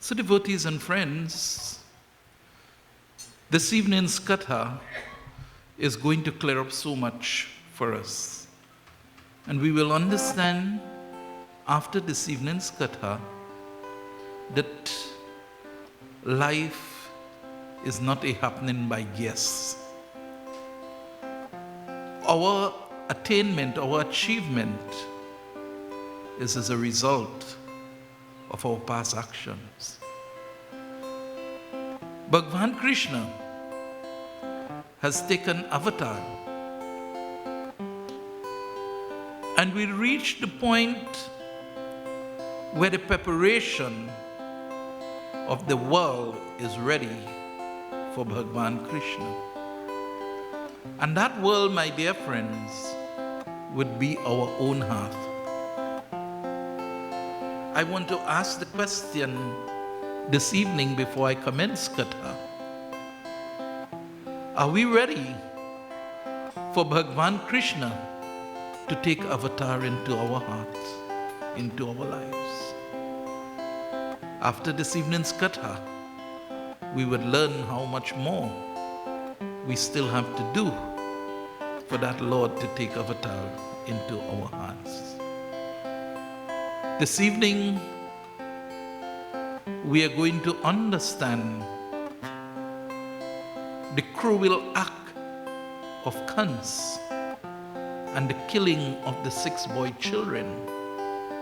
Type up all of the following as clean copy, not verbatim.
So devotees and friends, this evening's katha is going to clear up so much for us. And we will understand after this evening's katha that life is not a happening by guess. Our attainment, our achievement is as a result of our past actions. Bhagavan Krishna has taken avatar, and we reach the point where the preparation of the world is ready for Bhagavan Krishna. And that world, my dear friends, would be our own heart. I want to ask the question this evening before I commence Katha. Are we ready for Bhagavan Krishna to take avatar into our hearts, into our lives? After this evening's Katha, we would learn how much more we still have to do for that Lord to take avatar into our hearts. This evening, we are going to understand the cruel act of Kans and the killing of the 6 boy children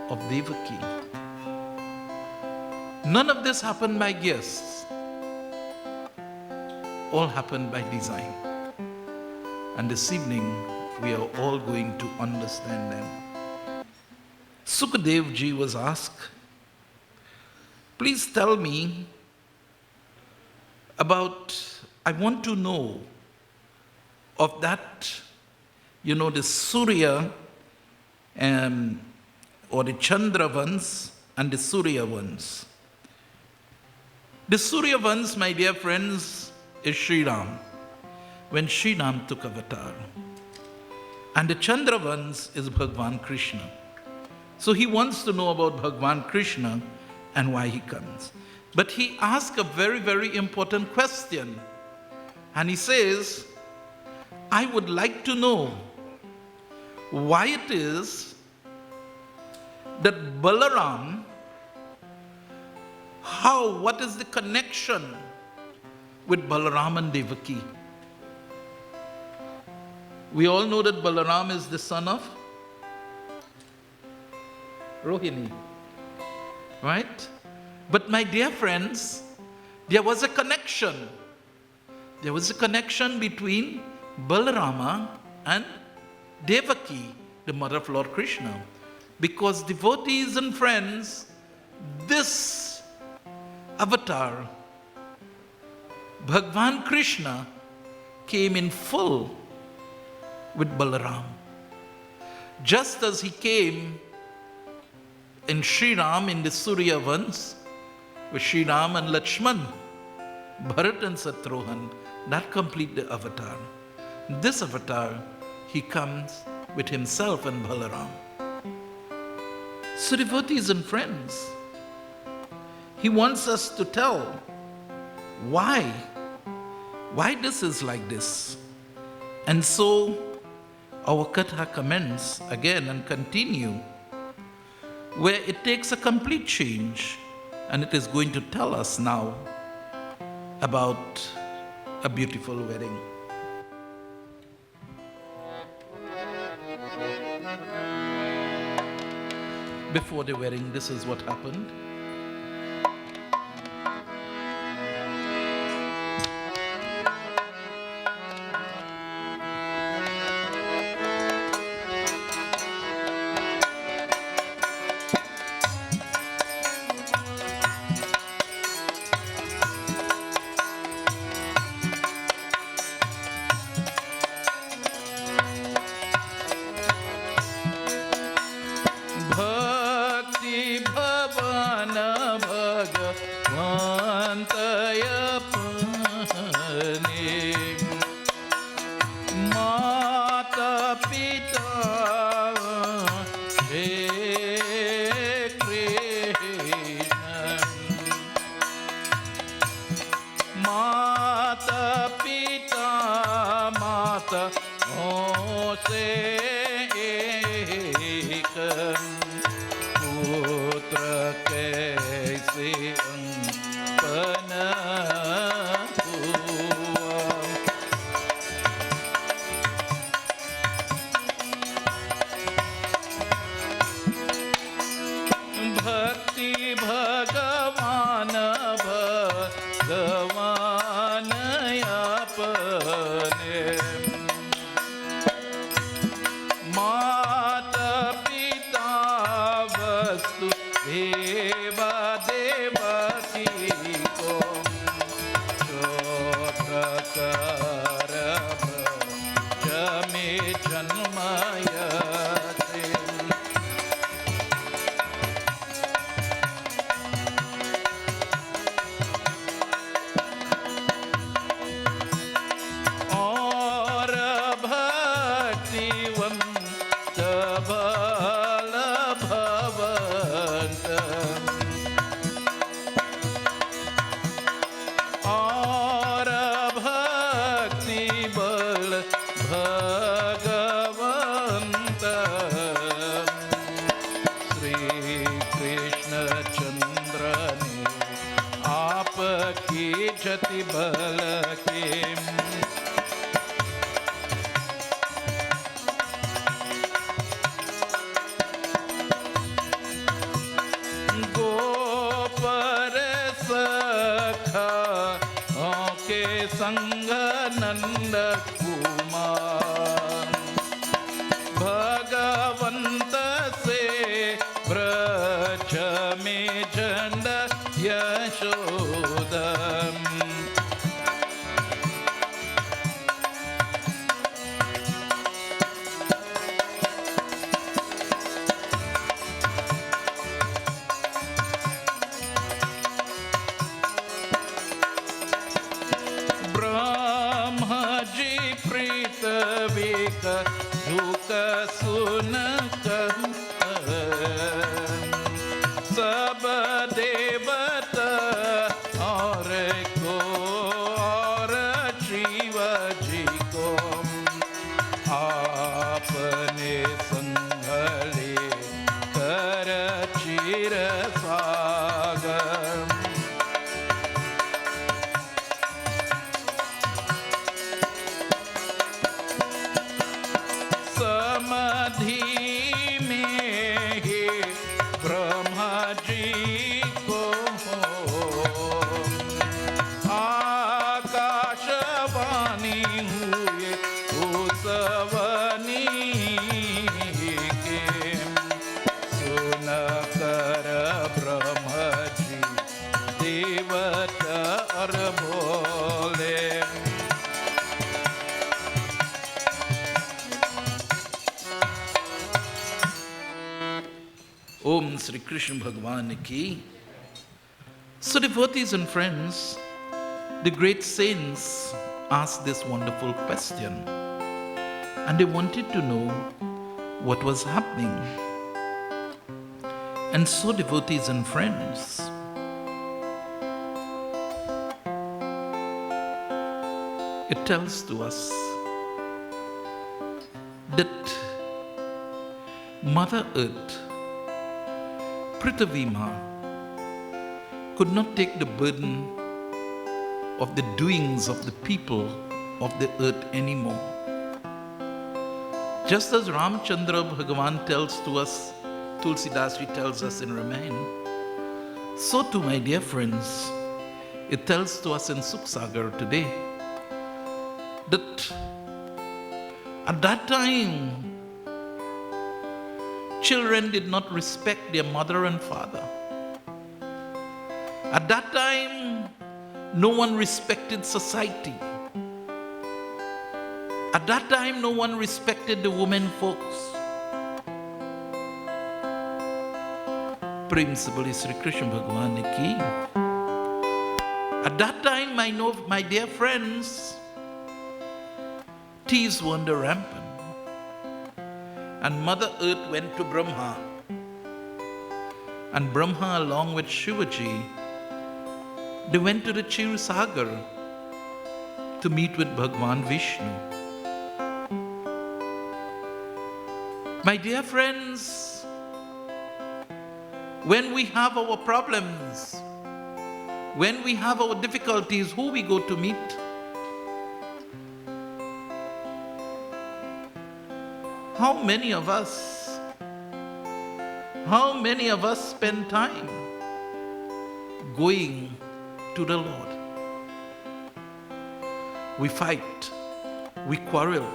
of Devaki. None of this happened by guess. All happened by design. And this evening, we are all going to understand them. Sukadev ji was asked, please tell me about, I want to know of that, the Surya or the Chandra Vans and the Surya Vans. The Surya Vans, my dear friends, is Sri Ram, when Sri Ram took avatar. And the Chandra Vans is Bhagavan Krishna. So he wants to know about Bhagavan Krishna and why he comes. But he asks a very, very important question. And he says, I would like to know why it is that Balaram, what is the connection with Balaram and Devaki? We all know that Balaram is the son of Rohini, right? But my dear friends, there was a connection. There was a connection between Balarama and Devaki, the mother of Lord Krishna. Because devotees and friends, this avatar, Bhagavan Krishna, came in full with Balaram. Just as he came in Sri Ram in the Surya Vans, with Sri Ram and Lakshman, Bharat and Satrughan, that complete the avatar. This avatar, he comes with himself and Balaram. So devotees and friends, he wants us to tell why this is like this. And so our katha commence again and continue, where it takes a complete change, and it is going to tell us now about a beautiful wedding. Before the wedding, this is what happened. Bhakti Bhavan से एक पुत्र कैसे अंपन हुआ। भक्ति भगवान भगवान अपने माता पिता वस्तु देव देवकी को श्रोत्र कर जमे जन्मय जति बल के गोपर सखा के संग नंद कुमार भगवंत से ब्रज में झंड यशोदा झुक सुन कहूँ सब देवता और को और शिव जी को आपने संघले कर चिर सागर समाधि में ही ब्रह्मा जी को आकाशवाणी हुए उसवनी के सुन कर ब्रह्मा जी देवता और बोले Om Sri Krishna Bhagwan ki. So devotees and friends, the great saints asked this wonderful question and they wanted to know what was happening. And so devotees and friends, it tells to us that Mother Earth, Prithvi Ma, could not take the burden of the doings of the people of the earth anymore. Just as Ramchandra Bhagavan tells to us, Tulsidasji tells us in Ramayana, so too, my dear friends, it tells to us in Sukhsagar today that at that time, children did not respect their mother and father. At that time, no one respected society. At that time, no one respected the women folks. Prem se bole Sri Krishna Bhagwan ki. At that time, my dear friends, thieves wander rampant. And Mother Earth went to Brahma. And Brahma, along with Shivaji, they went to the Kshirosagar to meet with Bhagwan Vishnu. My dear friends, when we have our problems, when we have our difficulties, who we go to meet? How many of us spend time going to the Lord? We fight, we quarrel,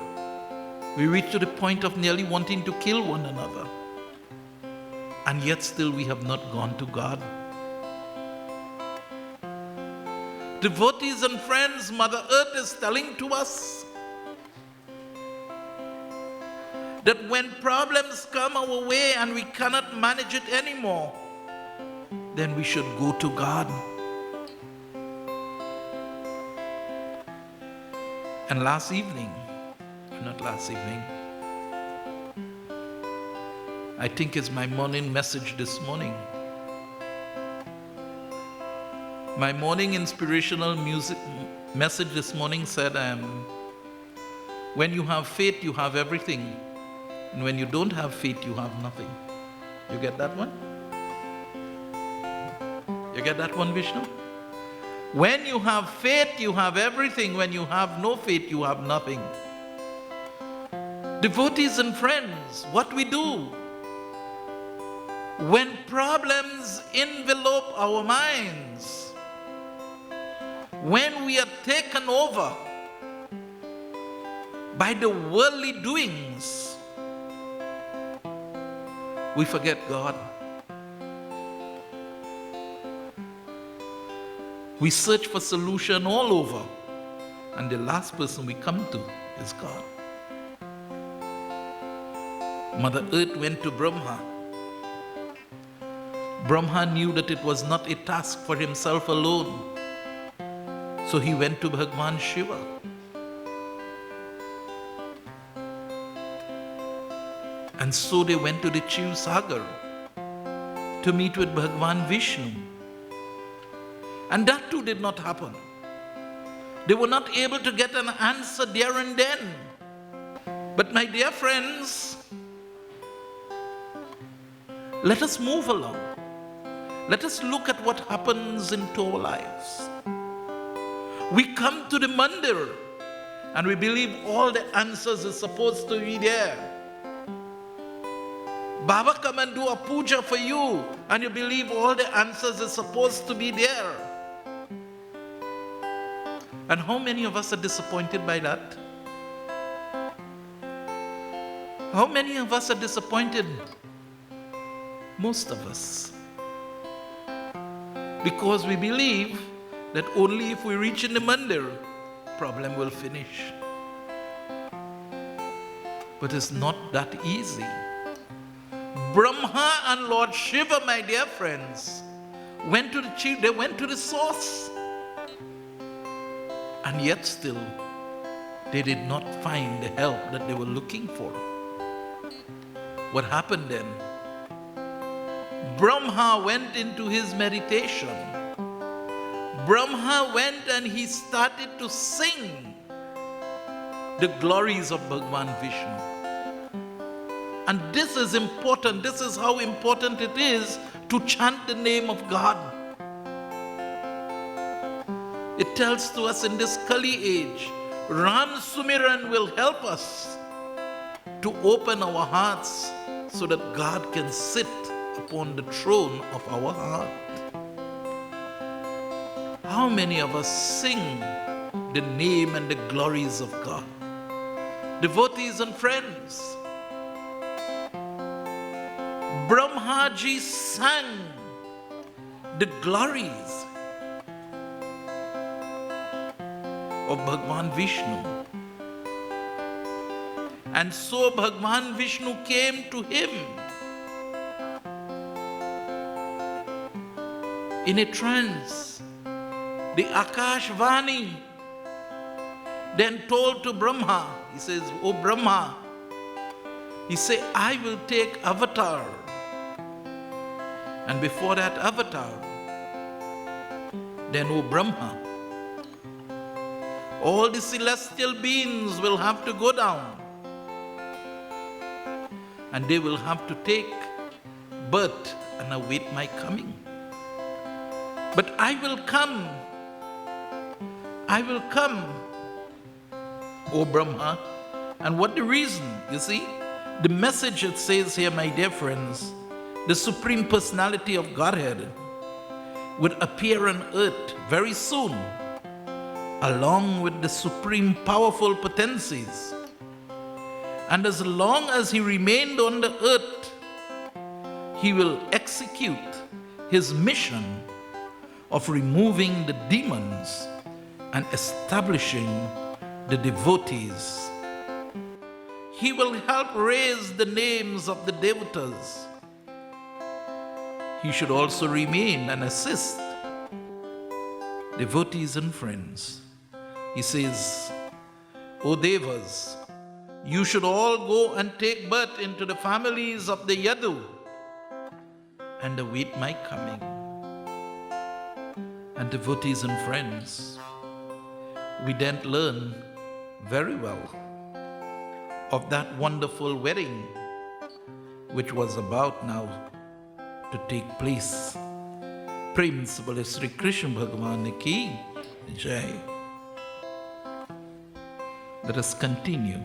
we reach to the point of nearly wanting to kill one another, and yet still we have not gone to God. Devotees and friends, Mother Earth is telling to us that when problems come our way and we cannot manage it anymore, then we should go to God. And I think it's my morning message this morning. My morning inspirational music message this morning said, when you have faith, you have everything. And when you don't have faith, you have nothing. You get that one? You get that one, Vishnu? When you have faith, you have everything. When you have no faith, you have nothing. Devotees and friends, what we do when problems envelop our minds, when we are taken over by the worldly doings, we forget God. We search for solution all over, and the last person we come to is God. Mother Earth went to Brahma. Brahma knew that it was not a task for himself alone, so he went to Bhagwan Shiva. And so they went to the Chiv Sagar to meet with Bhagwan Vishnu. And that too did not happen. They were not able to get an answer there and then. But my dear friends, let us move along. Let us look at what happens into our lives. We come to the mandir and we believe all the answers are supposed to be there. Baba come and do a puja for you and you believe all the answers are supposed to be there. And how many of us are disappointed by that? How many of us are disappointed? Most of us. Because we believe that only if we reach in the mandir, problem will finish. But it's not that easy. Brahma and Lord Shiva, my dear friends, went to the chief, they went to the source. And yet still, they did not find the help that they were looking for. What happened then? Brahma went into his meditation. Brahma went and he started to sing the glories of Bhagwan Vishnu. And this is important. This is how important it is to chant the name of God. It tells to us in this Kali age, Ramsumair will help us to open our hearts so that God can sit upon the throne of our heart. How many of us sing the name and the glories of God? Devotees and friends, Brahmaji sang the glories of Bhagwan Vishnu. And so Bhagwan Vishnu came to him in a trance. The Akashvani then told to Brahma, he says, "Oh Brahma," he said, "I will take avatar." And before that avatar, then, "Oh Brahma, all the celestial beings will have to go down and they will have to take birth and await my coming. But I will come, O Brahma. And what the reason? You see, the message it says here, my dear friends, the Supreme Personality of Godhead would appear on earth very soon, along with the supreme powerful potencies. And as long as he remained on the earth, he will execute his mission of removing the demons and establishing the devotees. He will help raise the names of the devotees. He should also remain and assist devotees and friends. He says, O Devas, you should all go and take birth into the families of the Yadu and await my coming. And devotees and friends, we then learn very well of that wonderful wedding which was about now to take place. Prem se bole Sri Krishna Bhagavan ki Jai. Let us continue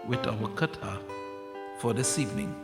with our katha for this evening.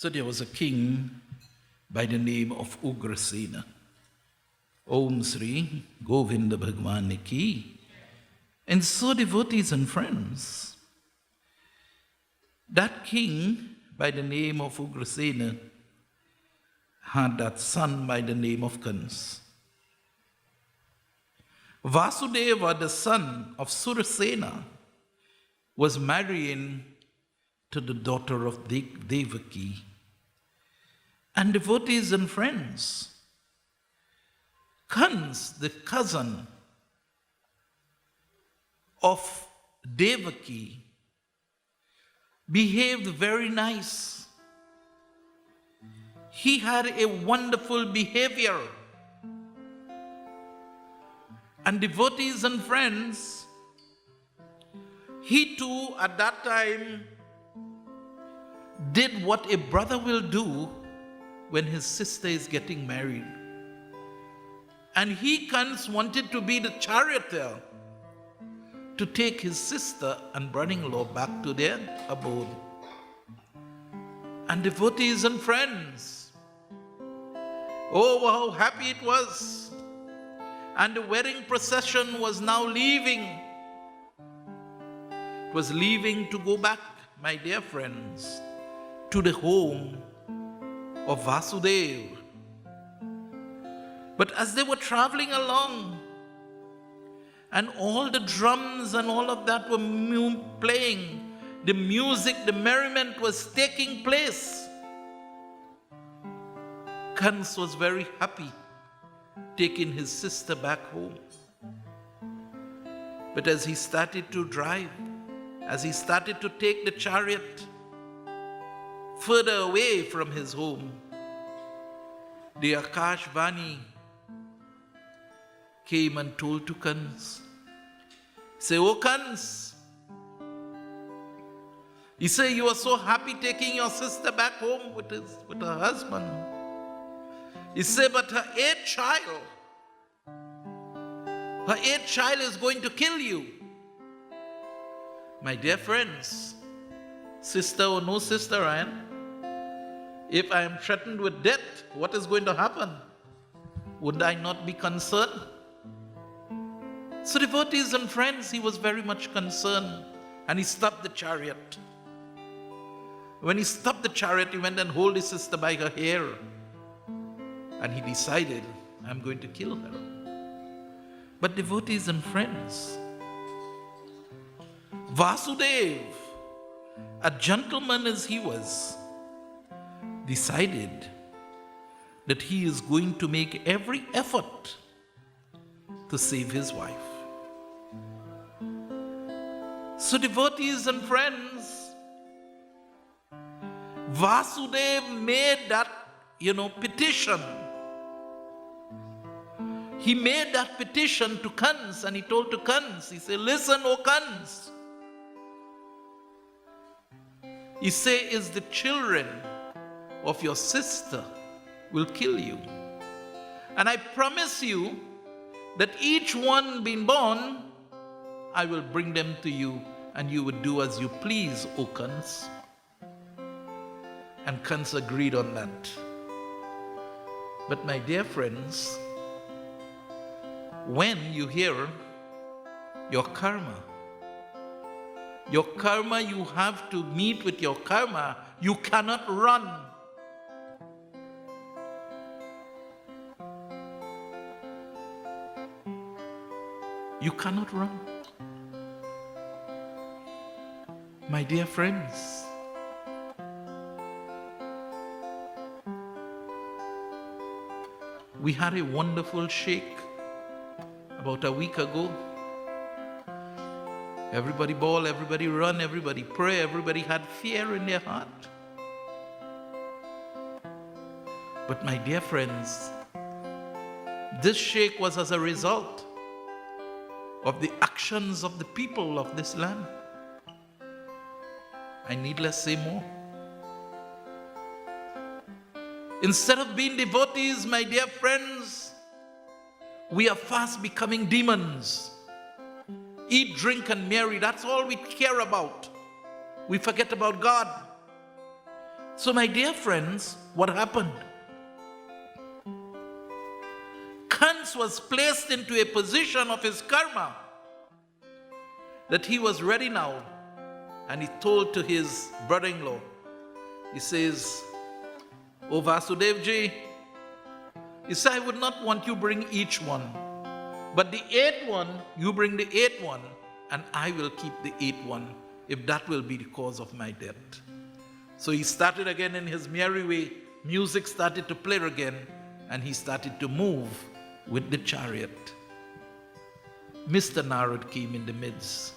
So there was a king by the name of Ugrasena. Om Sri Govinda Bhagwan ki. And so devotees and friends, that king by the name of Ugrasena had that son by the name of Kans. Vasudeva, the son of Surasena, was marrying to the daughter of Devaki. And devotees and friends, Kans, the cousin of Devaki, behaved very nice. He had a wonderful behavior. And devotees and friends, he too at that time did what a brother will do when his sister is getting married. And he wanted to be the charioteer to take his sister and brother-in-law back to their abode. And devotees and friends, oh, how happy it was. And the wedding procession was now leaving. It was leaving to go back, my dear friends, to the home of Vasudeva. But as they were traveling along, and all the drums and all of that were playing, the music, the merriment was taking place, Kans was very happy taking his sister back home. But as he started to drive, as he started to take the chariot further away from his home, the Akashvani came and told to Kans, say, "Oh Kans," he said, "you are so happy taking your sister back home with her husband." He said, "But her eighth child is going to kill you." My dear friends, sister or no sister, if I am threatened with death, what is going to happen? Would I not be concerned? So devotees and friends, he was very much concerned, and he stopped the chariot. When he stopped the chariot, he went and held his sister by her hair, and he decided, I'm going to kill her. But devotees and friends, Vasudeva, a gentleman as he was, decided that he is going to make every effort to save his wife. So devotees and friends, Vasudeva made that, petition. He made that petition to Kans, and he told to Kans, he said, "Listen, O Kans." He said, "Is the children of your sister will kill you. And I promise you that each one being born, I will bring them to you, and you would do as you please, O Kans." And Kans agreed on that. But my dear friends, when you hear your karma, you have to meet with your karma. You cannot run. You cannot run. My dear friends, we had a wonderful shake about a week ago. Everybody bawl, everybody run, everybody pray, everybody had fear in their heart. But my dear friends, this shake was as a result of the actions of the people of this land. I needless say more. Instead of being devotees, my dear friends, we are fast becoming demons. Eat, drink, and marry, that's all we care about. We forget about God. So my dear friends, what happened? Kans was placed into a position of his karma that he was ready now. And he told to his brother-in-law He says, "O Vasudevji," he said, "I would not want you bring each one, but the eighth one, you bring the eighth one, and I will keep the eighth one, if that will be the cause of my death." So he started again in his merry way. Music started to play again, and he started to move with the chariot. Mr. Narad came in the midst.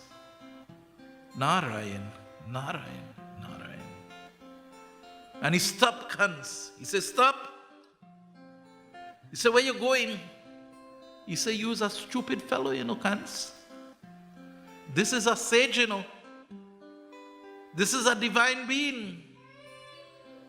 "Narayan, Narayan, Narayan." And he stopped Kans. He said, "Stop." He said, "Where you going?" He said, "You's a stupid fellow, Kans. This is a sage, This is a divine being.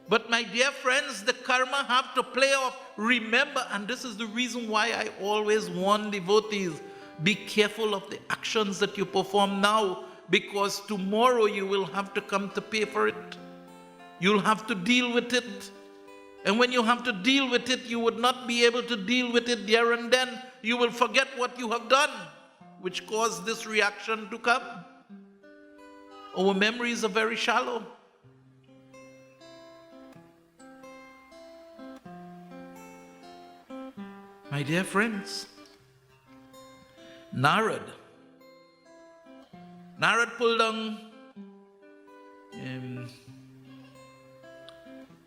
But my dear friends, the karma have to play off. Remember, and this is the reason why I always warn devotees, be careful of the actions that you perform now, because tomorrow you will have to come to pay for it. You'll have to deal with it. And when you have to deal with it, you would not be able to deal with it there and then. You will forget what you have done, which caused this reaction to come. Our memories are very shallow. My dear friends, Narad pulled down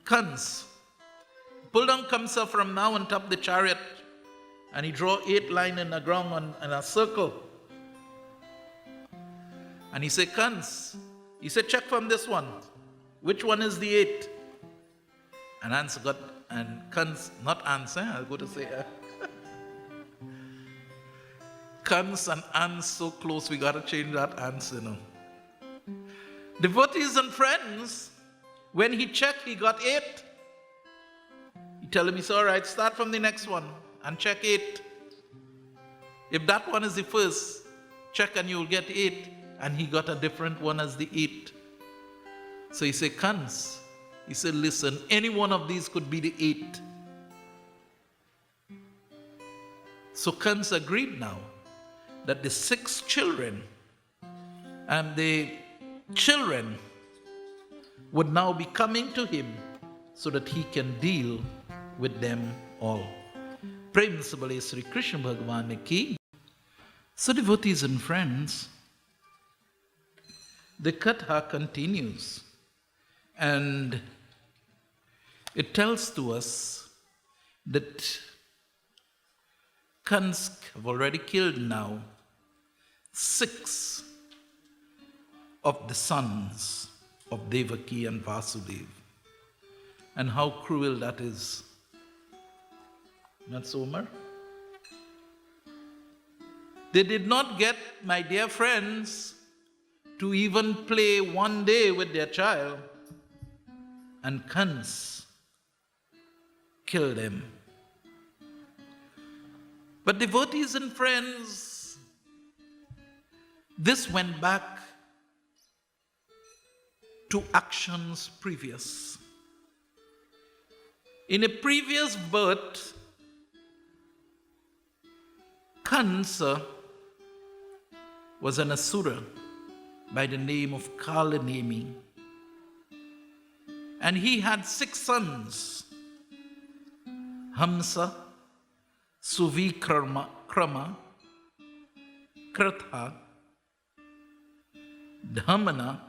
Kamsa from now on top of the chariot, and he drew 8 lines in the ground in a circle. And he said, "Kans," he said, "check from this one. Which one is the 8? And answer got, and Kans, not answer, I'll go to say, Kans and Ans so close, we got to change that answer now. Devotees and friends, when he checked, he got 8. He tell him, "It's all right, start from the next one and check 8. If that one is the first, check and you'll get 8. And he got a different one as the 8. So he said, "Kans," he said, "listen, any one of these could be the 8. So Kans agreed now that the 6 children and the children would now be coming to him so that he can deal with them all. Prem se bole Sri Krishna Bhagavan ki. So devotees and friends, the Katha continues, and it tells to us that Kans have already killed now 6 of the sons of Devaki and Vasudeva. And how cruel that is. Not so, Omar? They did not get, my dear friends, to even play one day with their child, and Kans killed them. But devotees and friends, this went back to actions previous. In a previous birth, Kansa was an asura by the name of Kalanemi. And he had 6 sons: Hamsa, Suvikrama, Kratha, Dhamana,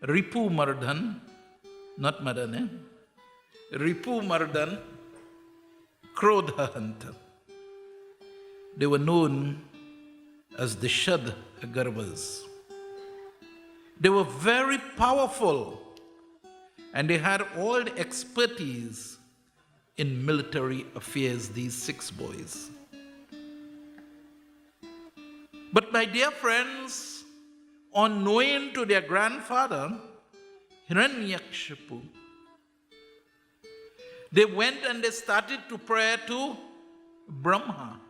Ripu Mardhan, not Madane, Ripu Mardhan, Krodhahanta. They were known as the Shad Garbhas. They were very powerful, and they had all the expertise in military affairs, these 6 boys. But my dear friends, unknowing to their grandfather, Hiranyakshipu, they went and they started to pray to Brahma.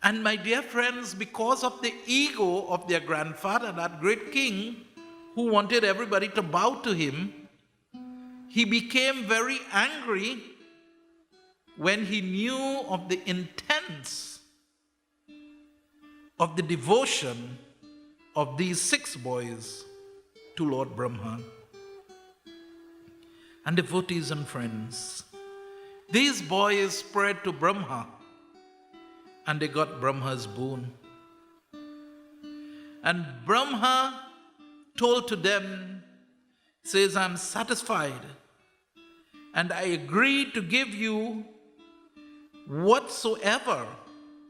And my dear friends, because of the ego of their grandfather, that great king who wanted everybody to bow to him, he became very angry when he knew of the intents of the devotion of these 6 boys to Lord Brahma. And devotees and friends, these boys prayed to Brahma and they got Brahma's boon. And Brahma told to them, says, I'm satisfied and I agree to give you whatsoever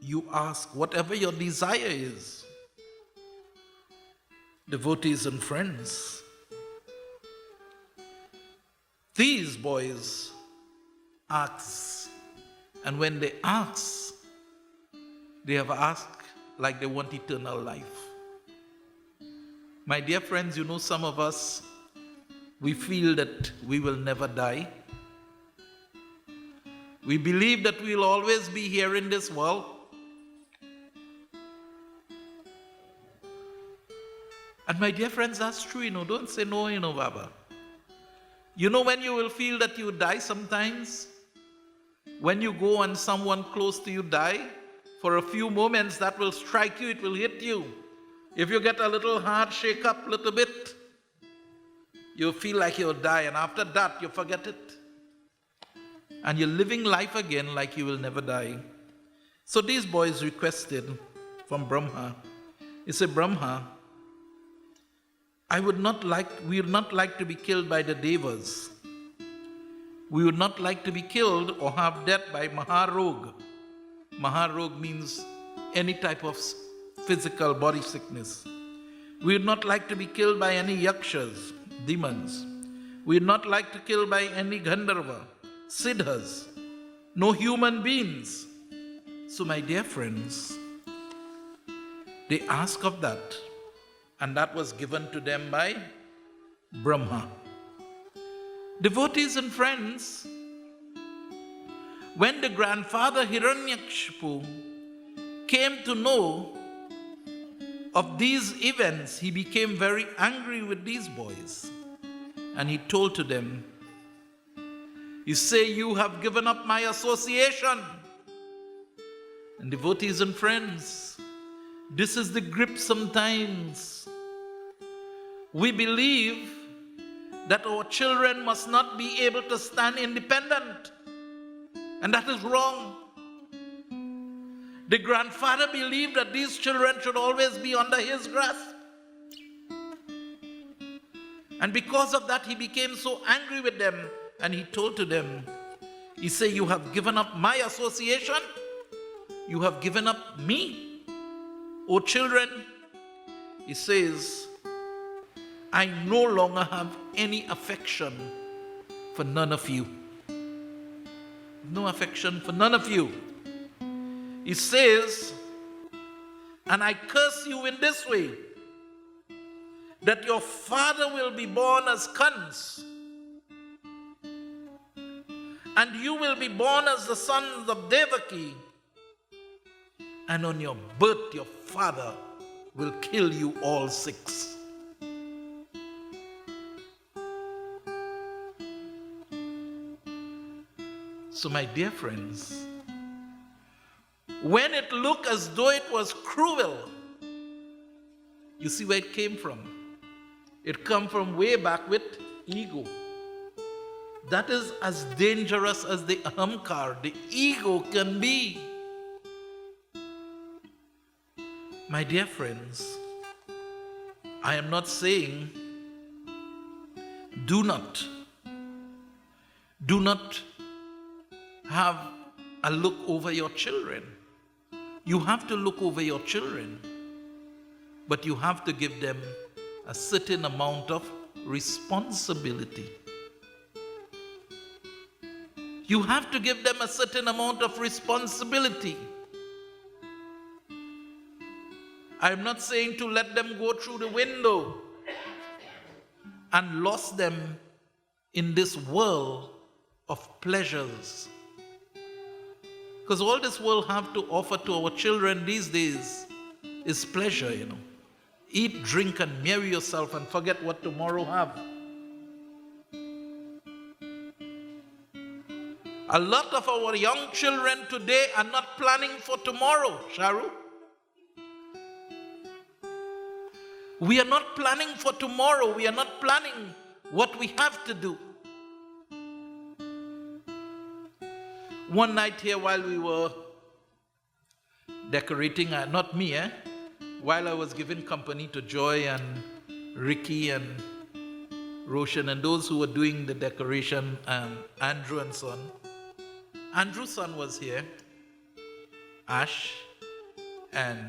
you ask, whatever your desire is. Devotees and friends, these boys ask, and when they ask, they have asked like they want eternal life. My dear friends, you know, some of us, we feel that we will never die. We believe that we'll always be here in this world. And my dear friends, that's true, you know. Don't say no, you know, Baba. You know when you will feel that you die sometimes? When you go and someone close to you die, for a few moments that will strike you, it will hit you. If you get a little heart shake up a little bit, you feel like you'll die, and after that you forget it. And you're living life again like you will never die. So these boys requested from Brahma. He said, Brahma, we would not like to be killed by the devas. We would not like to be killed or have death by Maharog. Maharog means any type of physical body sickness. We would not like to be killed by any yakshas, demons. We would not like to kill by any Gandharva, siddhas, no human beings. So my dear friends, they ask of that, and that was given to them by Brahma. Devotees and friends, when the grandfather Hiranyakashipu came to know of these events, he became very angry with these boys. And he told to them, you say you have given up my association. And devotees and friends, this is the grip sometimes. We believe that our children must not be able to stand independent. And that is wrong. The grandfather believed that these children should always be under his grasp. And because of that, he became so angry with them. And he told to them, he said, you have given up my association. You have given up me. O children, he says, I no longer have any affection for none of you. No affection for none of you. He says, and I curse you in this way, that your father will be born as Kans, and you will be born as the sons of Devaki, and on your birth your father will kill you all six. So my dear friends, when it looked as though it was cruel, you see where it came from. It come from way back with ego. That is as dangerous as the ahamkar, the ego can be. My dear friends, I am not saying do not have a look over your children. You have to look over your children, but you have to give them a certain amount of responsibility. You have to give them a certain amount of responsibility. I'm not saying to let them go through the window and lost them in this world of pleasures. Because all this world have to offer to our children these days is pleasure, you know. Eat, drink, and marry yourself and forget what tomorrow have. A lot of our young children today are not planning for tomorrow, Sharu. We are not planning for tomorrow. We are not planning what we have to do. One night here while we were decorating, not me, while I was giving company to Joy and Ricky and Roshan and those who were doing the decoration, Andrew and son. Andrew's son was here, Ash, and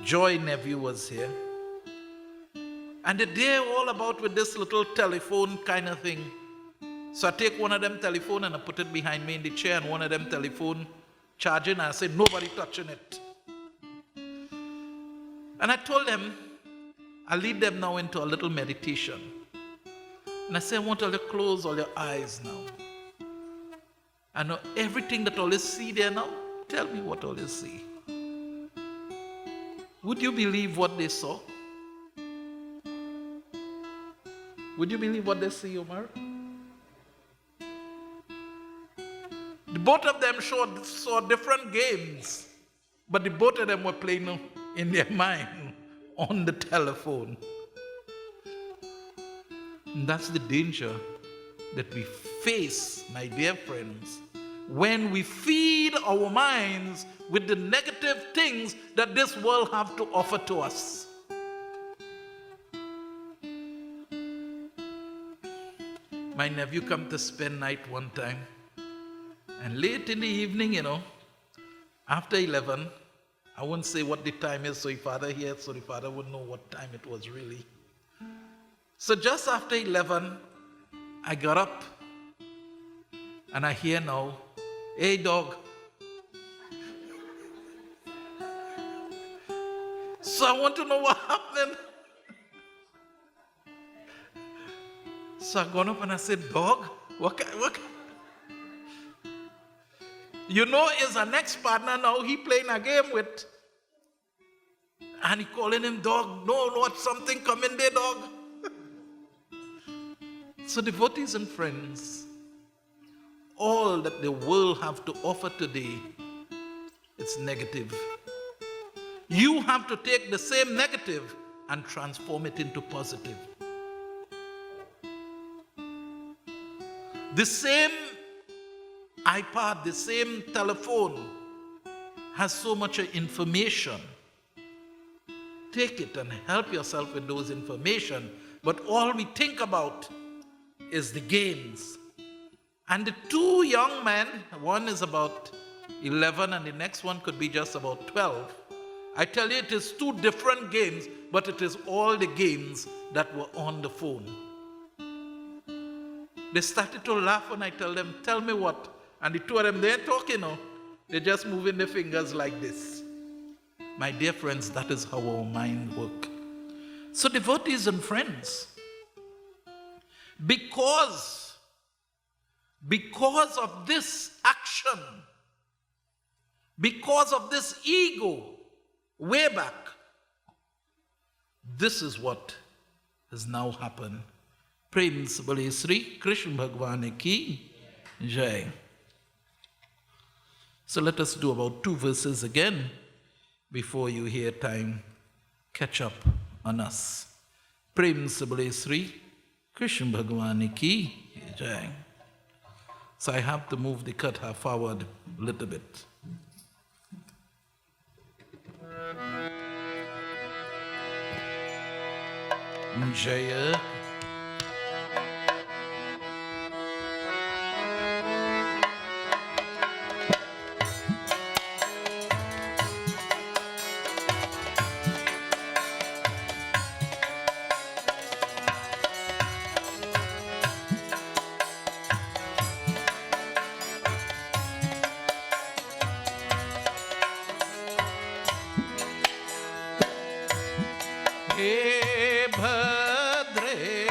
Joy nephew was here. And they're all about with this little telephone kind of thing. So I take one of them telephone and I put it behind me in the chair, and one of them telephone charging, and I say, nobody touching it. And I told them, I lead them now into a little meditation. And I say, I want all you close all your eyes now. I know everything that all you see there now. Tell me what all you see. Would you believe what they saw? Would you believe what they see, Omar? Both of them saw different games, but the both of them were playing in their mind on the telephone. And that's the danger that we face, my dear friends, when we feed our minds with the negative things that this world have to offer to us. My nephew come to spend night one time, and late in the evening, after 11, I won't say what the time is, so the father here, so the father wouldn't know what time it was really. So just after 11, I got up, and I hear now, hey dog. So I want to know what happened. So I gone up and I said, dog, what? Is our next partner now, he playing a game with. And he calling him dog. No, what, something coming there, dog. So devotees and friends, all that the world have to offer today, it's negative. You have to take the same negative and transform it into positive. The same iPad, the same telephone has so much information. Take it and help yourself with those information. But all we think about is the games. And the two young men, one is about 11 and the next one could be just about 12. I tell you, it is two different games, but it is all the games that were on the phone. They started to laugh when I tell them, tell me what? And the two of them, they're talking, they're just moving their fingers like this. My dear friends, that is how our mind works. So devotees and friends, because of this action, because of this ego, way back, this is what has now happened. Prem se bole Sri Krishna Bhagwan ki Jai. So let us do about 2 verses again before you hear time catch up on us. Prem se bole Sri Krishna Bhagwan ki Jai. So I have to move the katha forward a little bit. Jaya. He Bhadre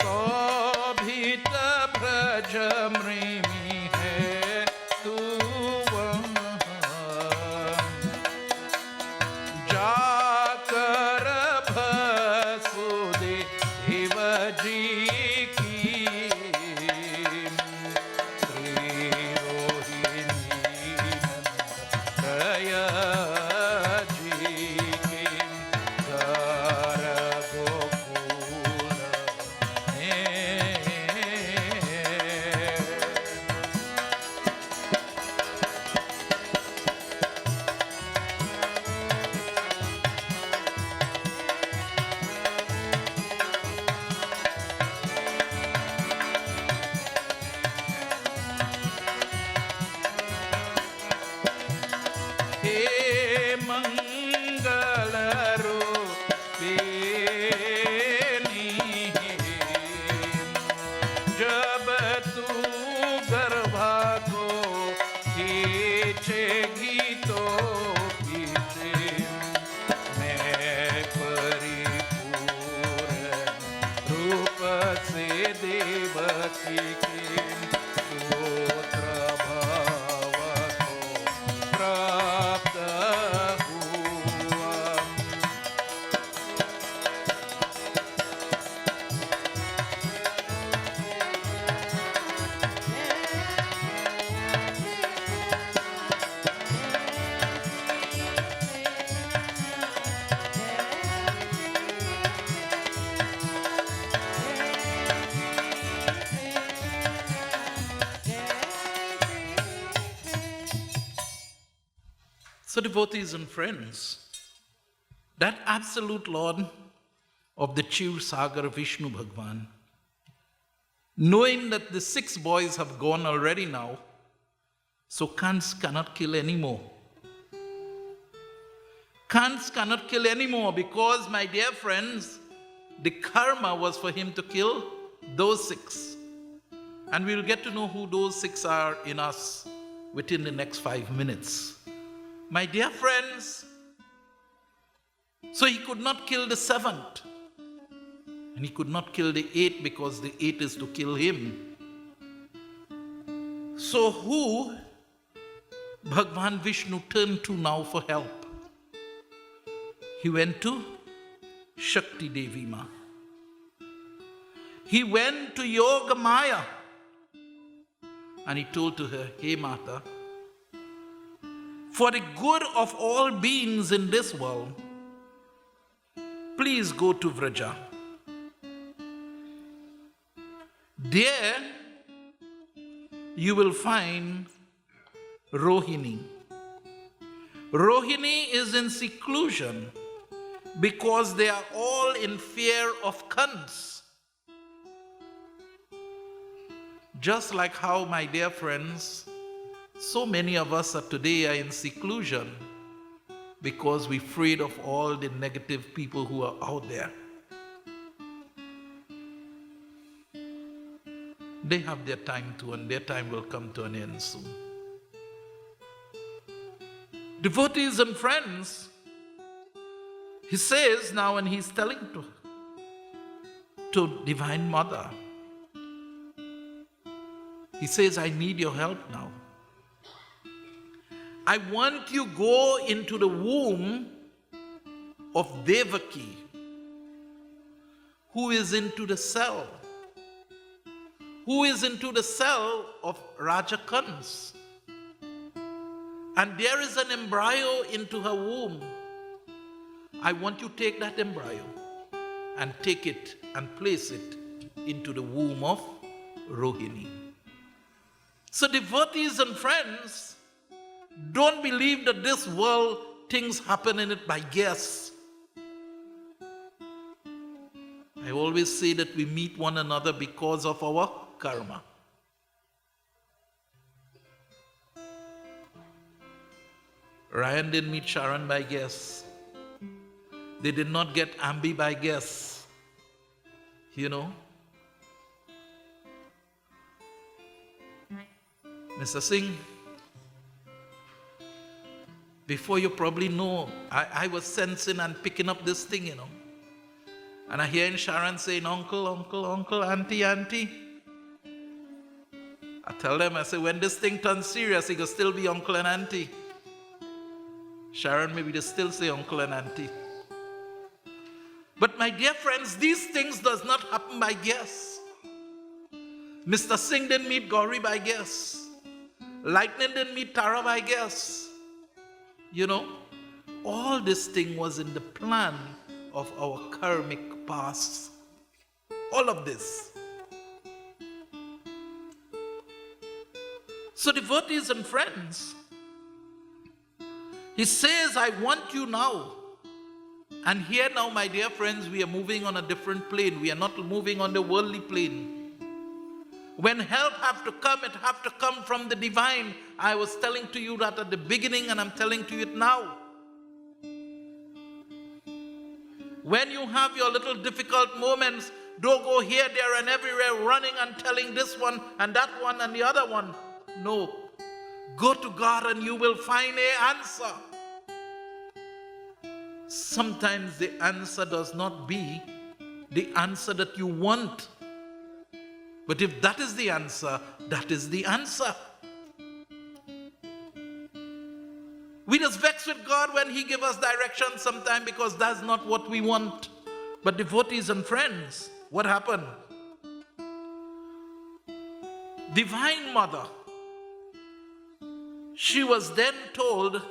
शोभित ब्रज मृमी है तू जाकर वसुदेव जी की So devotees and friends, that absolute Lord of the Chiv Sagar, Vishnu Bhagwan, knowing that the 6 boys have gone already now, so Kans cannot kill anymore. Kans cannot kill anymore because, my dear friends, the karma was for him to kill those 6. And we'll get to know who those 6 are in us within the next 5 minutes. My dear friends, so he could not kill the 7th. And he could not kill the 8th because the 8th is to kill him. So who Bhagwan Vishnu turned to now for help? He went to Shakti Devi Ma. He went to Yoga Maya. And he told to her, hey Mata, for the good of all beings in this world, please go to Vraja. There you will find Rohini. Rohini is in seclusion because they are all in fear of Kans. Just like how, my dear friends, so many of us today are in seclusion because we're afraid of all the negative people who are out there. They have their time too, and their time will come to an end soon. Devotees and friends, he says now, and he's telling to Divine Mother, he says, I need your help now. I want you to go into the womb of Devaki, who is into the cell. Who is into the cell of Raja Kans. And there is an embryo into her womb. I want you to take that embryo and take it and place it into the womb of Rohini. So devotees and friends, don't believe that this world, things happen in it by guess. I always say that we meet one another because of our karma. Ryan didn't meet Sharon by guess. They did not get Ambi by guess. You know? Mr. Singh, before you probably know, I was sensing and picking up this thing, you know. And I hear Sharon saying, uncle, uncle, uncle, auntie, auntie. I tell them, I say, when this thing turns serious, it will still be uncle and auntie. Sharon, maybe they still say uncle and auntie. But my dear friends, these things does not happen by guess. Mr. Singh didn't meet Gauri by guess. Lightning didn't meet Tara by guess. You know, all this thing was in the plan of our karmic past. All of this. So devotees and friends, he says, I want you now. And here now, my dear friends, we are moving on a different plane. We are not moving on the worldly plane. When help have to come, it have to come from the divine. I was telling to you that at the beginning, and I'm telling to you it now. When you have your little difficult moments, don't go here, there, and everywhere running and telling this one and that one and the other one. No. Go to God and you will find an answer. Sometimes the answer does not be the answer that you want. But if that is the answer, that is the answer. We just vex with God when He gives us direction sometimes because that's not what we want. But devotees and friends, what happened? Divine Mother, she was then told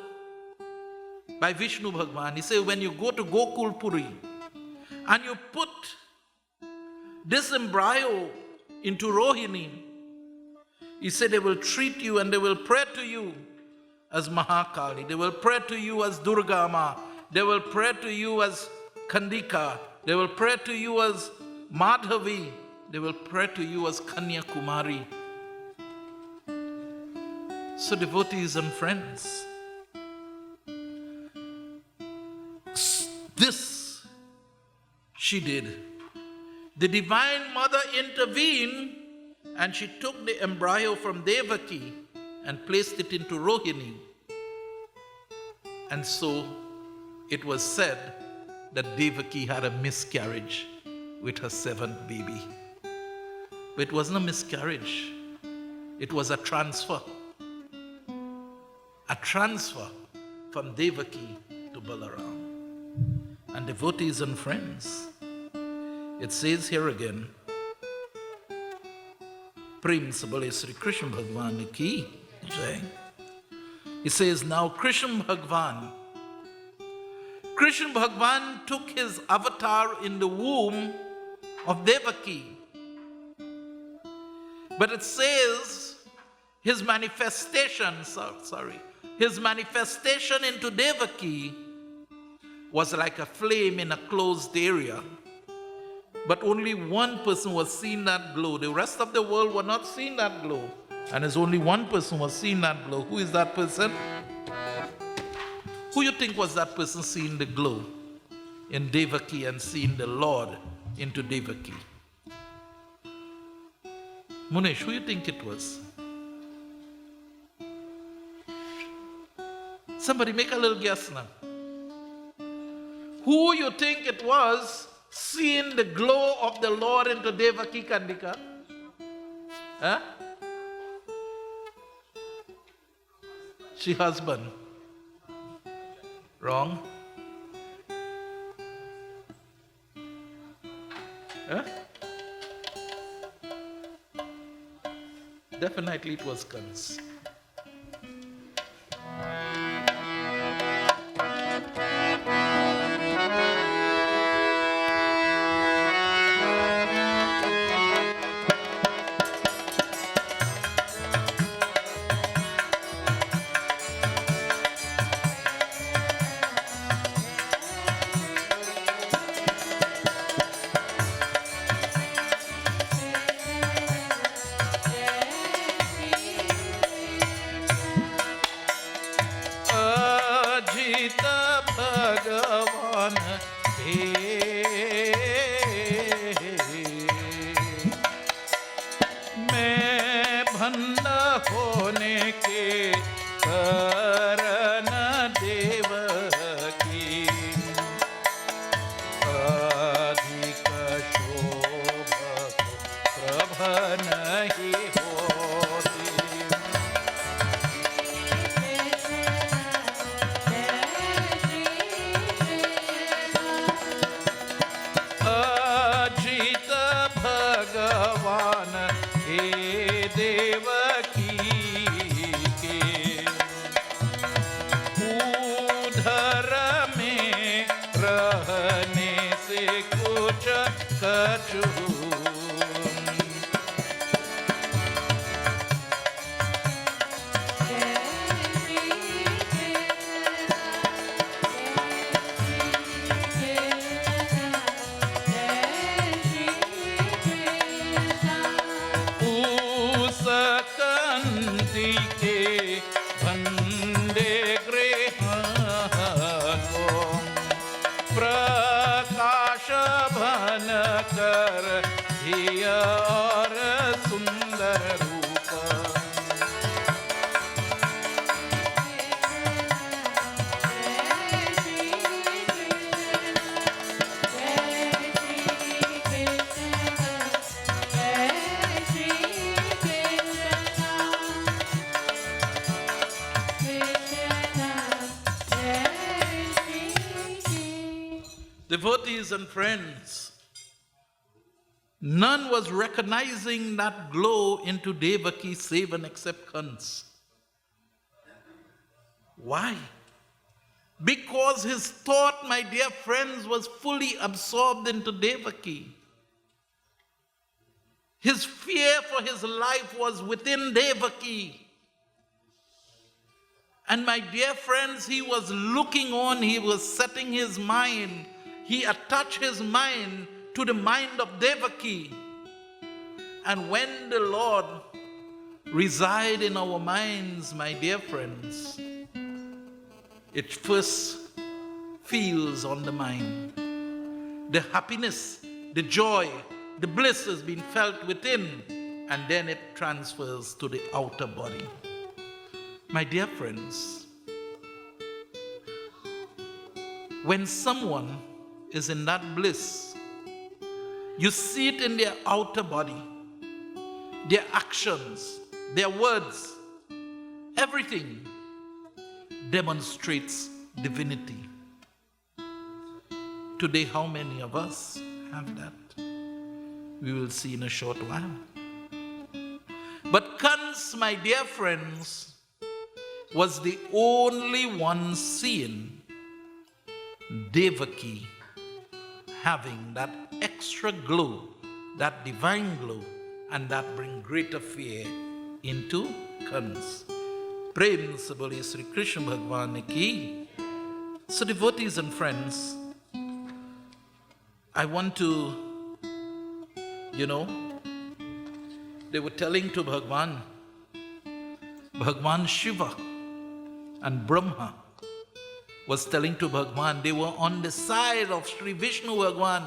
by Vishnu Bhagwan, he said, when you go to Gokul Puri and you put this embryo into Rohini, he said they will treat you and they will pray to you as Mahakali. They will pray to you as Durga Ma. They will pray to you as Kandika. They will pray to you as Madhavi. They will pray to you as Kanya Kumari. So devotees and friends, this she did. The Divine Mother intervened and she took the embryo from Devaki and placed it into Rohini. And so it was said that Devaki had a miscarriage with her seventh baby. But it wasn't a miscarriage. It was a transfer. A transfer from Devaki to Balaram. And devotees and friends, it says here again, Prem se bole Sri Krishna Bhagwan ki jai. He says, now Krishna Bhagwan took his avatar in the womb of Devaki. But it says his manifestation into Devaki was like a flame in a closed area. But only one person was seeing that glow. The rest of the world were not seeing that glow. And there's only one person was seeing that glow. Who is that person? Who you think was that person seeing the glow in Devaki and seeing the Lord into Devaki? Munesh, who you think it was? Somebody make a little guess now. Who you think it was seeing the glow of the Lord into Devaki Kandika? Huh? She husband. Wrong. Huh? Definitely it was Kans. नहीं होती। अजित भगवान हे देवकी के उधर में रहने से कुछ कछु और सुंदर रूप। Devotees and friends, none was recognizing that glow into Devaki save and except Kans. Why? Because his thought, my dear friends, was fully absorbed into Devaki. His fear for his life was within Devaki. And my dear friends, he was looking on, he was setting his mind, he attached his mind to the mind of Devaki. And when the Lord resides in our minds, my dear friends, it first feels on the mind. The happiness, the joy, the bliss has been felt within, and then it transfers to the outer body. My dear friends, when someone is in that bliss, you see it in their outer body, their actions, their words, everything demonstrates divinity. Today, how many of us have that? We will see in a short while. But Kans, my dear friends, was the only one seeing Devaki having that extra glow, that divine glow, and that bring greater fear into Kans. Prem se bole Sri Krishna Bhagwan ki. So devotees and friends, I want to, they were telling to Bhagwan Shiva and Brahma was telling to Bhagwan, they were on the side of Sri Vishnu Bhagwan.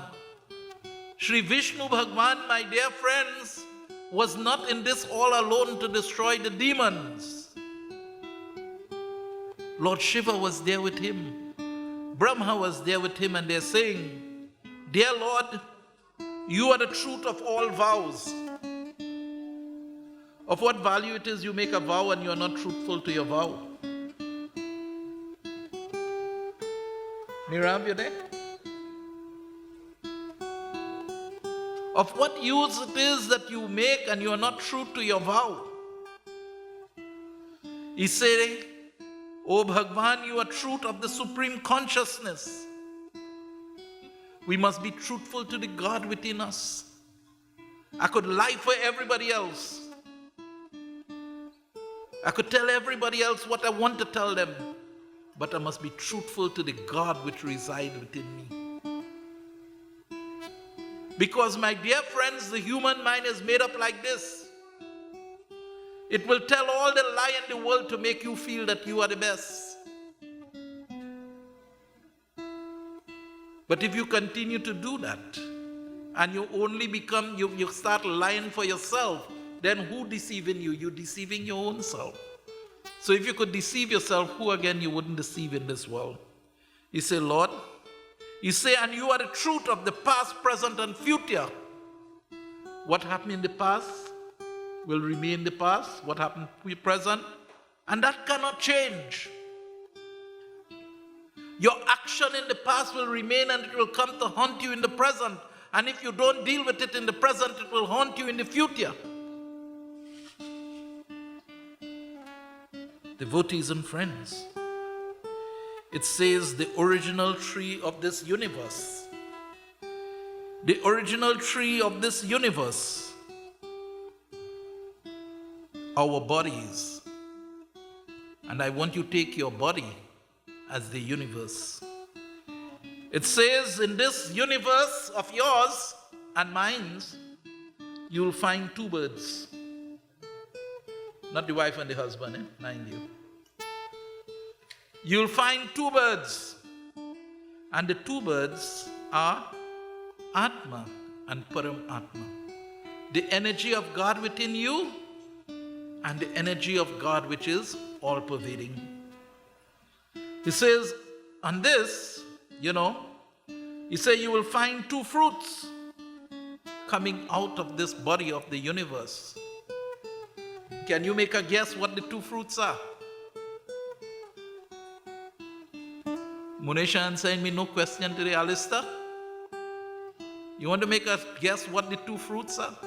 Sri Vishnu Bhagwan, my dear friends, was not in this all alone to destroy the demons. Lord Shiva was there with him. Brahma was there with him, and they're saying, dear Lord, you are the truth of all vows. Of what value it is you make a vow and you are not truthful to your vow? Mirav, you there? Of what use it is that you make and you are not true to your vow? He said, O Bhagwan, you are truth of the supreme consciousness. We must be truthful to the God within us. I could lie for everybody else. I could tell everybody else what I want to tell them, but I must be truthful to the God which resides within me. Because, my dear friends, the human mind is made up like this. It will tell all the lie in the world to make you feel that you are the best. But if you continue to do that, and you only become, you start lying for yourself, then who deceiving you? You're deceiving your own self. So if you could deceive yourself, who again you wouldn't deceive in this world? You say, Lord, you say, and you are the truth of the past, present, and future. What happened in the past will remain the past. What happened in the present, and that cannot change. Your action in the past will remain and it will come to haunt you in the present. And if you don't deal with it in the present, it will haunt you in the future. Devotees and friends, it says the original tree of this universe. The original tree of this universe, our bodies. And I want you to take your body as the universe. It says in this universe of yours and mine, you'll find two birds. Not the wife and the husband, mind you. You'll find two birds. And the two birds are Atma and Paramatma. The energy of God within you and the energy of God which is all-pervading. He says, on this, he says you will find two fruits coming out of this body of the universe. Can you make a guess what the two fruits are? Munesha answering me no question today, Alistair. You want to make a guess what the two fruits are?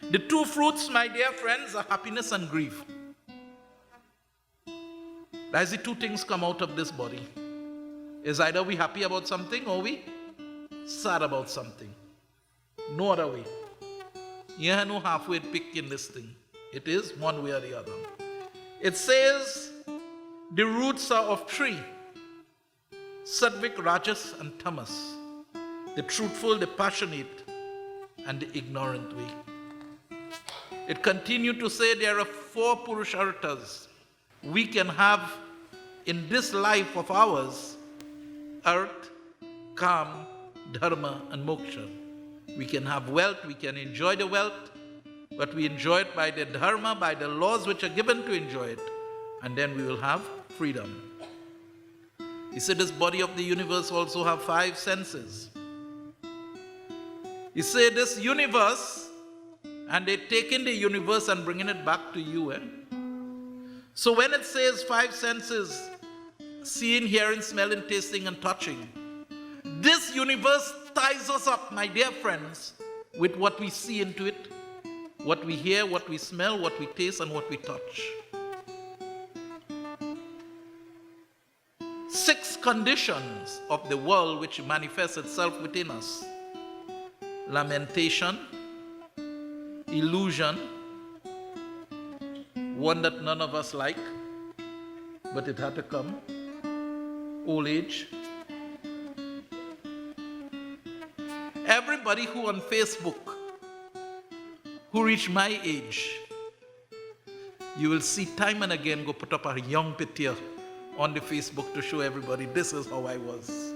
The two fruits, my dear friends, are happiness and grief. That's the two things come out of this body. Is either we happy about something or we sad about something. No other way. You have no halfway pick in this thing. It is one way or the other. It says the roots are of three: Sattvic, Rajas, and Tamas. The truthful, the passionate, and the ignorant way. It continued to say there are 4 Purusharthas we can have in this life of ours: earth, Kam, Dharma, and Moksha. We can have wealth, we can enjoy the wealth, but we enjoy it by the Dharma, by the laws which are given to enjoy it, and then we will have freedom. He said this body of the universe also have 5 senses. He said this universe, and they take in the universe and bringing it back to you. So when it says 5 senses, seeing, hearing, smelling, tasting, and touching, this universe ties us up, my dear friends, with what we see into it, what we hear, what we smell, what we taste, and what we touch. 6 conditions of the world which manifests itself within us: lamentation, illusion, one that none of us like, but it had to come, old age. Everybody who on Facebook, who reach my age, you will see time and again go put up a young picture on the Facebook to show everybody this is how I was.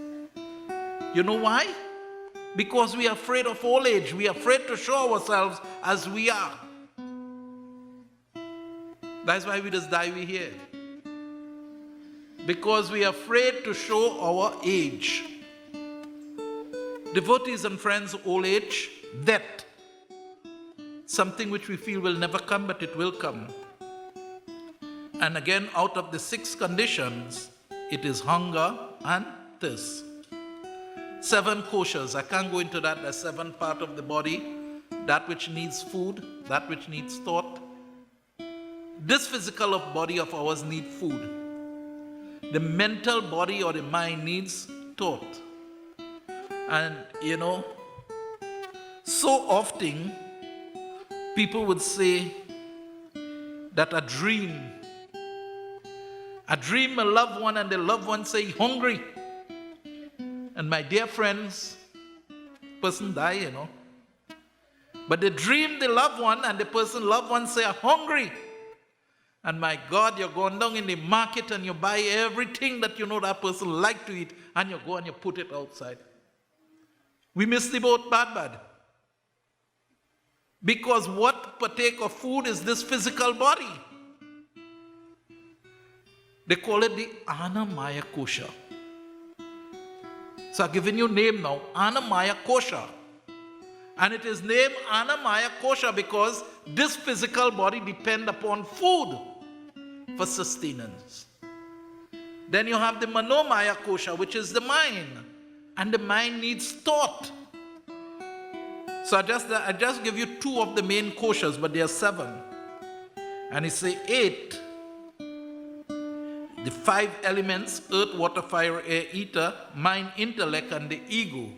You know why? Because we are afraid of old age. We are afraid to show ourselves as we are. That's why we just die here. Because we are afraid to show our age. Devotees and friends, old age, death. Something which we feel will never come, but it will come. And again, out of the 6 conditions, it is hunger and thirst. 7 koshas, I can't go into that. There's 7 parts of the body. That which needs food, that which needs thought. This physical body of ours needs food. The mental body or the mind needs thought. And so often people would say that a dream a loved one, and the loved one say hungry. And my dear friends, person die, But they dream the loved one, and the person loved one say hungry. And my God, you're going down in the market and you buy everything that that person like to eat, and you go and you put it outside. We miss the boat bad. Because what partake of food is this physical body. They call it the Annamaya Kosha. So I've given you a name now, Annamaya Kosha. And it is named Annamaya Kosha because this physical body depends upon food for sustenance. Then you have the Manomaya Kosha, which is the mind. And the mind needs thought. So I just give you 2 of the main koshas, but there are 7. And he say 8. The 5 elements, earth, water, fire, air, ether, mind, intellect, and the ego.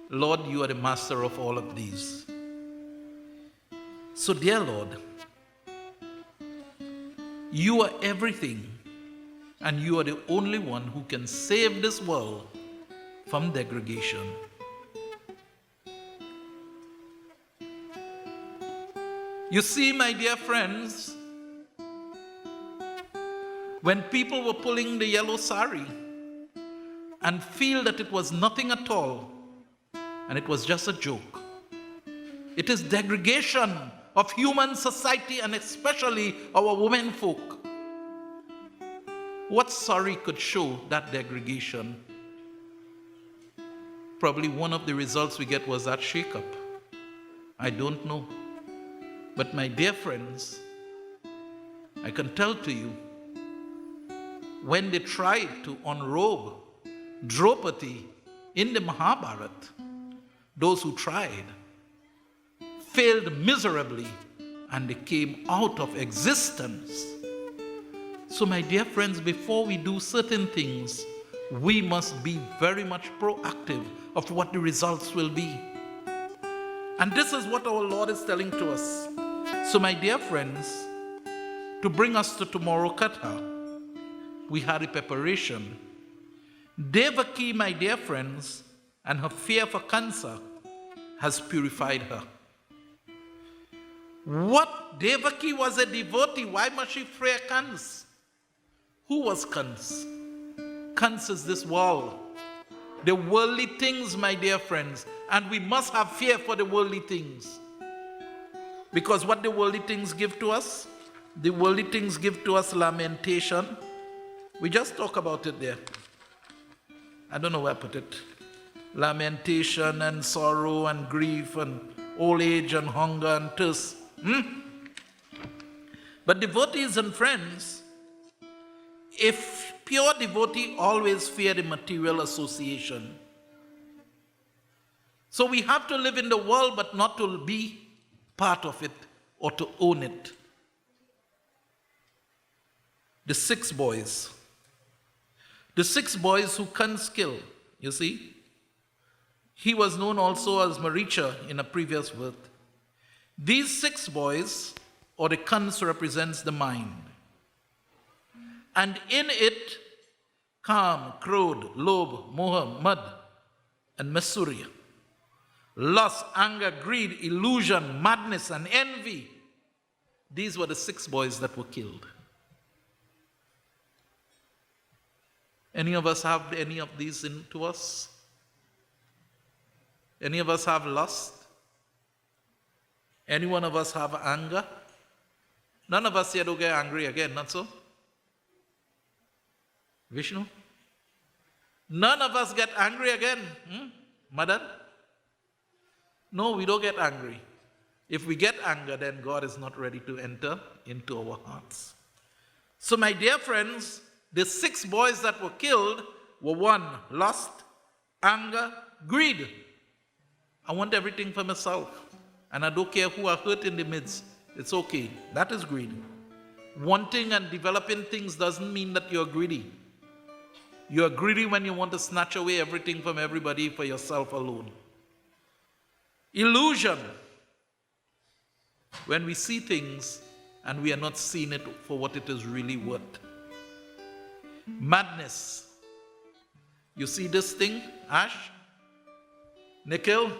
Lord, you are the master of all of these. So dear Lord, you are everything, and you are the only one who can save this world from degradation. You see, my dear friends, when people were pulling the yellow sari and feel that it was nothing at all, and it was just a joke, it is degradation of human society and especially our women folk. What sari could show that degradation? Probably one of the results we get was that shake-up. I don't know. But my dear friends, I can tell to you, when they tried to unrobe Draupadi in the Mahabharata, those who tried failed miserably and they came out of existence. So my dear friends, before we do certain things, we must be very much proactive of what the results will be. And this is what our Lord is telling to us. So my dear friends, to bring us to tomorrow Katha, we had a preparation. Devaki, my dear friends, and her fear for cancer has purified her. What? Devaki was a devotee. Why must she fear Kans? Who was Kans? Kans is this world. The worldly things, my dear friends. And we must have fear for the worldly things. Because what the worldly things give to us? The worldly things give to us lamentation. We just talk about it there. I don't know where I put it. Lamentation and sorrow and grief and old age and hunger and thirst. But devotees and friends, if pure devotee always fear the material association. So we have to live in the world but not to be part of it or to own it. The 6 boys. The 6 boys who Kans killed, you see. He was known also as Maricha in a previous birth. These 6 boys, or the Kans, represents the mind. And in it, Kam, Krodh, Lobh, Moha, Mad, and Masurya. Lust, anger, greed, illusion, madness, and envy. These were the 6 boys that were killed. Any of us have any of these into us? Any of us have lust? Any one of us have anger? None of us here do get angry again, not so? Vishnu? None of us get angry again. Madan? No, we don't get angry. If we get anger, then God is not ready to enter into our hearts. So my dear friends, the 6 boys that were killed were 1, lust, anger, greed. I want everything for myself. And I don't care who I hurt in the midst. It's okay. That is greed. Wanting and developing things doesn't mean that you're greedy. You're greedy when you want to snatch away everything from everybody for yourself alone. Illusion. When we see things and we are not seeing it for what it is really worth. Madness. You see this thing, Ash, Nikhil,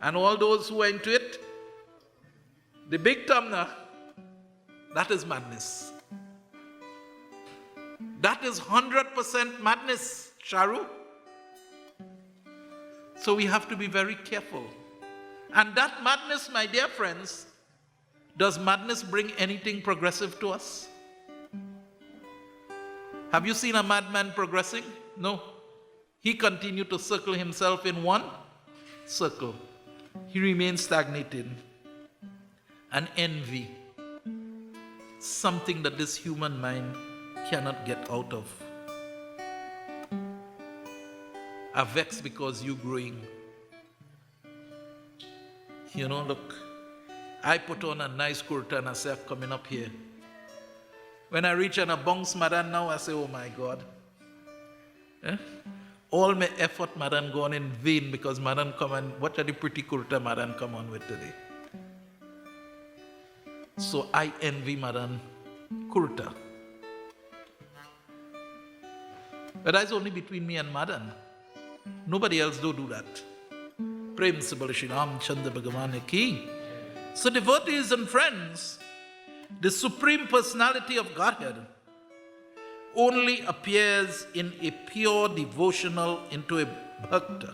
and all those who are into it? The big Tamna, that is madness. That is 100% madness, Charu. So we have to be very careful. And that madness, my dear friends, does madness bring anything progressive to us? Have you seen a madman progressing? No. He continued to circle himself in one circle. He remains stagnated. And envy, something that this human mind cannot get out of. Are vexed because you're growing. You know, look, I put on a nice kurta and I say, I'm coming up here. When I reach and I bounce Madan now, I say, oh my God. Eh? All my effort, Madan, gone in vain because Madan come and, what are the pretty kurta Madan come on with today? So I envy Madan kurta. But that's only between me and Madan. Nobody else do that. Prem se bole Shri Ram Chandra Bhagavan ki. So devotees and friends, the Supreme Personality of Godhead only appears in a pure devotional into a bhakta.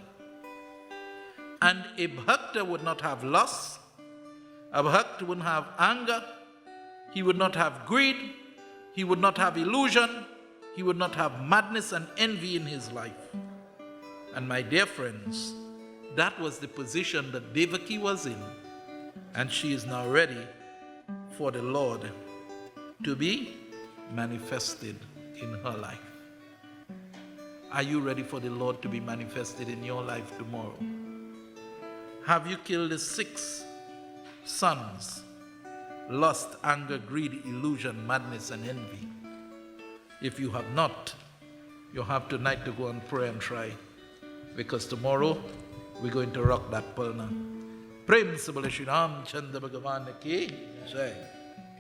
And a bhakta would not have lust, a bhakta wouldn't have anger, he would not have greed, he would not have illusion, he would not have madness and envy in his life. And my dear friends, that was the position that Devaki was in. And she is now ready for the Lord to be manifested in her life. Are you ready for the Lord to be manifested in your life tomorrow? Have you killed the 6 sons? Lust, anger, greed, illusion, madness, and envy. If you have not, you have tonight to go and pray and try. Because tomorrow, we're going to rock that pulna. Prem se bole Shri Ram Chandra Bhagavan ki jai.